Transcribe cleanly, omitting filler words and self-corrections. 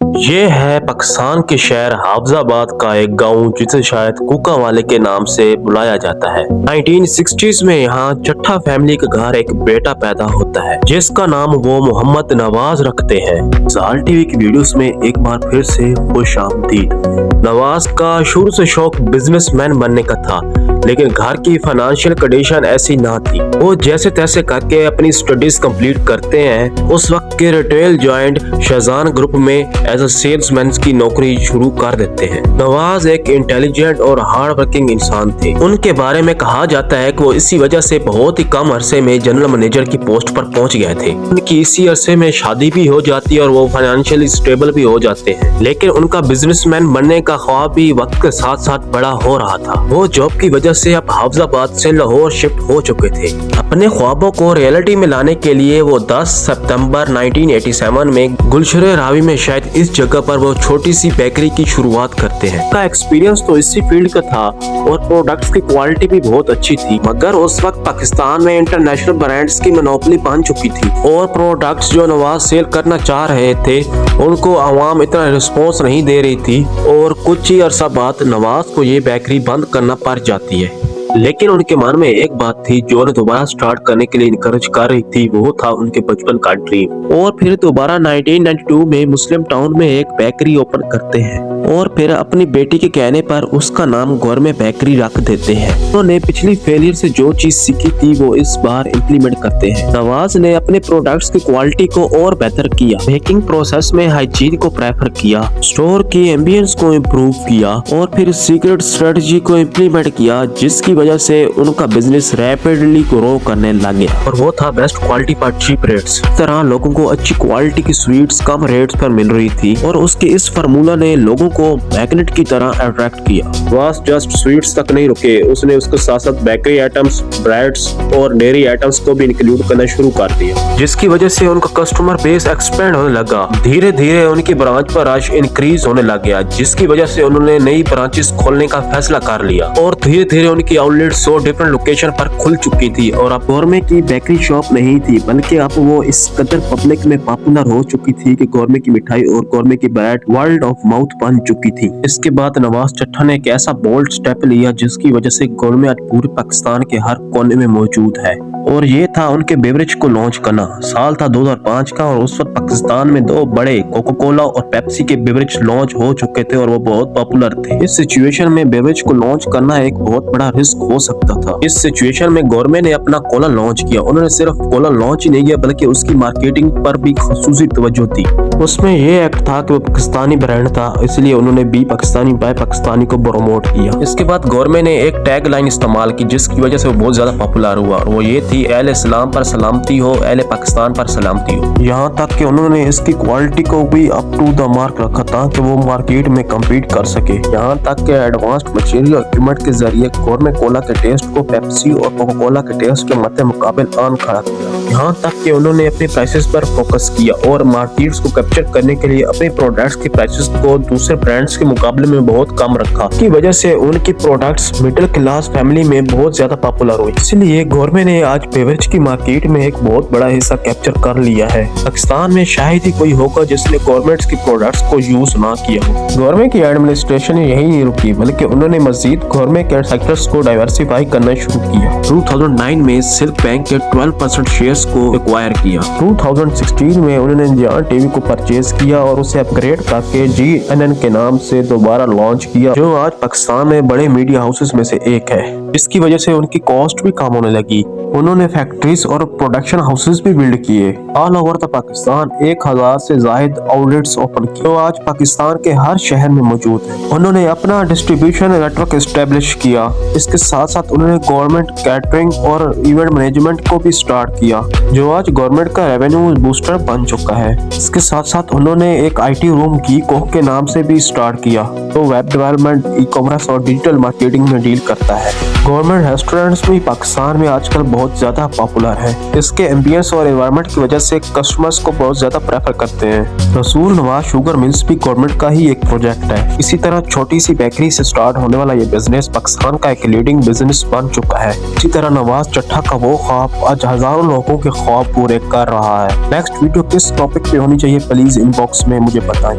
ये है पाकिस्तान के शहर हाफजाबाद का एक गांव जिसे शायद कुका वाले के नाम से बुलाया जाता है। 1960s में यहाँ चट्ठा फैमिली के घर एक बेटा पैदा होता है जिसका नाम वो मोहम्मद नवाज रखते हैं। जाल टीवी की वीडियोस में एक बार फिर से खुश आमदीद। नवाज का शुरू से शौक बिजनेसमैन बनने का था, लेकिन घर की फाइनेंशियल कंडीशन ऐसी ना थी। वो जैसे तैसे करके अपनी स्टडीज कंप्लीट करते हैं। उस वक्त के रिटेल जॉइंट शहजान ग्रुप में एज अ सेल्समैन की नौकरी शुरू कर देते हैं। नवाज एक इंटेलिजेंट और हार्ड वर्किंग इंसान थे। उनके बारे में कहा जाता है कि वो इसी वजह से बहुत ही कम अरसे में जनरल मैनेजर की पोस्ट पर पहुंच गए थे। उनकी इसी अरसे में शादी भी हो जाती है और वो फाइनेंशियली स्टेबल भी हो जाते हैं, लेकिन उनका बिजनेसमैन बनने का ख्वाब भी वक्त के साथ साथ बड़ा हो रहा था। वो जॉब की वजह से अब हाफजाबाद से लाहौर शिफ्ट हो चुके थे। अपने ख्वाबों को रियलिटी में लाने के लिए वो 10 सितंबर 1987 में गुलशरे रावी में शायद इस जगह पर वो छोटी सी बेकरी की शुरुआत करते हैं। का एक्सपीरियंस तो इसी फील्ड का था और प्रोडक्ट्स की क्वालिटी भी बहुत अच्छी थी, मगर उस वक्त पाकिस्तान में इंटरनेशनल ब्रांड्स की मोनोपोली बन चुकी थी और प्रोडक्ट्स जो नवाज सेल करना चाह रहे थे उनको आवाम इतना रिस्पॉन्स नहीं दे रही थी और कुछ ही अरसा बाद नवाज को ये बेकरी बंद करना पड़ जाती है। लेकिन उनके मन में एक बात थी जो उन्हें दोबारा स्टार्ट करने के लिए इनकरेज कर रही थी, वो था उनके बचपन का ड्रीम। और फिर दोबारा 1992 में मुस्लिम टाउन में एक बेकरी ओपन करते हैं और फिर अपनी बेटी के कहने पर उसका नाम गौरमे बेकरी रख देते हैं। उन्होंने पिछली फेलियर से जो चीज सीखी थी वो इस बार इम्प्लीमेंट करते हैं। नवाज ने अपने प्रोडक्ट्स की क्वालिटी को और बेहतर किया, बेकिंग प्रोसेस में हाइजीन को प्रेफर किया, स्टोर की एम्बियंस को इम्प्रूव किया और फिर सीक्रेट स्ट्रेटजी को इम्प्लीमेंट किया, जिसकी वजह से उनका बिजनेस रैपिडली ग्रो करने लगे और वो था बेस्ट क्वालिटी पर चीप रेट्स। इस तरह लोगों को अच्छी क्वालिटी की स्वीट्स कम रेट्स पर मिल रही थी और उसके इस फार्मूला ने लोगों को मैग्नेट की तरह अट्रैक्ट किया। वास जस्ट स्वीट्स तक नहीं रुके, उसने उसके साथ साथ बेकरी आइटम्स, ब्रेड्स और डेयरी आइटम्स को भी इंक्लूड करना शुरू कर दिया, जिसकी वजह से उनका कस्टमर बेस एक्सपेंड होने लगा। धीरे धीरे उनकी ब्रांच पर रश इंक्रीज होने लग गया, जिसकी वजह से उन्होंने नई ब्रांचेस खोलने का फैसला कर लिया और धीरे धीरे उनकी आउटलेट 100 डिफरेंट लोकेशन पर खुल चुकी थी। और अब गौरमे की बेकरी शॉप नहीं थी, बल्कि अब वो इस कदर पब्लिक में पॉपुलर हो चुकी थी कि गौरमे की मिठाई और गौरमे की ब्रेड वर्ल्ड ऑफ माउथ बन चुकी थी। इसके बाद नवाज चट्ठा ने एक ऐसा बोल्ड स्टेप लिया जिसकी वजह से गौरमे आज पूरे पाकिस्तान के हर कोने में मौजूद है, और ये था उनके बेवरेज को लॉन्च करना। साल था 2005 का और उस वक्त पाकिस्तान में 2 बड़े कोका कोला और पेप्सी के बेवरेज लॉन्च हो चुके थे और वो बहुत पॉपुलर थे। इस सिचुएशन में बेवरेज को लॉन्च करना एक बहुत बड़ा रिस्क हो सकता था। इस सिचुएशन में गौरमे ने अपना कोला लॉन्च किया। उन्होंने सिर्फ कोला लॉन्च ही नहीं किया बल्कि उसकी मार्केटिंग पर भी खासूसी तवज्जो दी। उसमें ये एक्ट था कि वो पाकिस्तानी ब्रांड था, इसलिए उन्होंने बी पाकिस्तानी बाय पाकिस्तानी को प्रमोट किया। इसके बाद गौरमे ने एक टैग लाइन इस्तेमाल की जिसकी वजह से वो बहुत ज्यादा पॉपुलर हुआ और वो ये थी, अहले इस्लाम पर सलामती हो, अहले पाकिस्तान पर सलामती हो। यहाँ तक कि उन्होंने इसकी क्वालिटी को भी अप टू द मार्क रखा था कि वो मार्केट में कम्पीट कर सके। यहाँ तक कि एडवांस्ड मशीनरी इक्विपमेंट के जरिए गौरमे कोला के टेस्ट को पेप्सी और कोका कोला के टेस्ट के मद्दे मुकाबिल आन खड़ा किया। यहाँ तक कि उन्होंने अपने प्राइसेस पर फोकस किया और मार्केट्स को कैप्चर करने के लिए अपने प्रोडक्ट्स के प्राइसेस को दूसरे ब्रांड्स के मुकाबले में बहुत कम रखा, की वजह से उनकी प्रोडक्ट्स मिडिल क्लास फैमिली में बहुत ज्यादा पॉपुलर हुई। इसलिए गौरमे ने आज बेवरेज की मार्केट में एक बहुत बड़ा हिस्सा कैप्चर कर लिया है। पाकिस्तान में शायद ही कोई होगा जिसने गवर्नमेंट्स की प्रोडक्ट्स को यूज ना किया हो। गवर्नमेंट की एडमिनिस्ट्रेशन यही नहीं रुकी बल्कि उन्होंने मजीद गवर्नमेंट के सेक्टर्स को डाइवर्सिफाई करना शुरू किया। 2009 में सिल्क बैंक के 12% शेयर्स को एक्वायर किया। 2016 में उन्होंने जियान टीवी को परचेज किया और उसे अपग्रेड करके GNN के नाम से दोबारा लॉन्च किया, जो आज पाकिस्तान में बड़े मीडिया हाउसेस में से एक है। इसकी वजह से उनकी कॉस्ट भी कम होने लगी। उन्होंने फैक्ट्रीज और प्रोडक्शन हाउसेस भी बिल्ड किए। ऑल ओवर द पाकिस्तान 1000 से ज्यादा आउटलेट्स ओपन किए, जो आज पाकिस्तान के हर शहर में मौजूद है। उन्होंने अपना डिस्ट्रीब्यूशन नेटवर्क एस्टेब्लिश किया। इसके साथ साथ उन्होंने गवर्नमेंट कैटरिंग और इवेंट मैनेजमेंट को भी स्टार्ट किया, जो आज गवर्नमेंट का रेवेन्यू बूस्टर बन चुका है। इसके साथ साथ उन्होंने एक IT रूम की कोह के नाम से भी स्टार्ट किया, तो वेब डेवलपमेंट, ई-कॉमर्स और डिजिटल मार्केटिंग में डील करता है। गवर्नमेंट रेस्टोरेंट्स भी पाकिस्तान में आजकल बहुत ज्यादा पॉपुलर है। इसके एम्बियंस और एनवायरनमेंट की वजह से कस्टमर्स को बहुत ज्यादा प्रेफर करते हैं। रसूल नवाज शुगर मिल्स भी गवर्नमेंट का ही एक प्रोजेक्ट है। इसी तरह छोटी सी बेकरी से स्टार्ट होने वाला ये बिजनेस पाकिस्तान का एक लीडिंग बिजनेस बन चुका है। इसी तरह नवाज चट्ठा का वो ख्वाब आज हजारों लोगों के ख्वाब पूरे कर रहा है। नेक्स्ट वीडियो किस टॉपिक पे होनी चाहिए प्लीज इनबॉक्स में मुझे बताएं।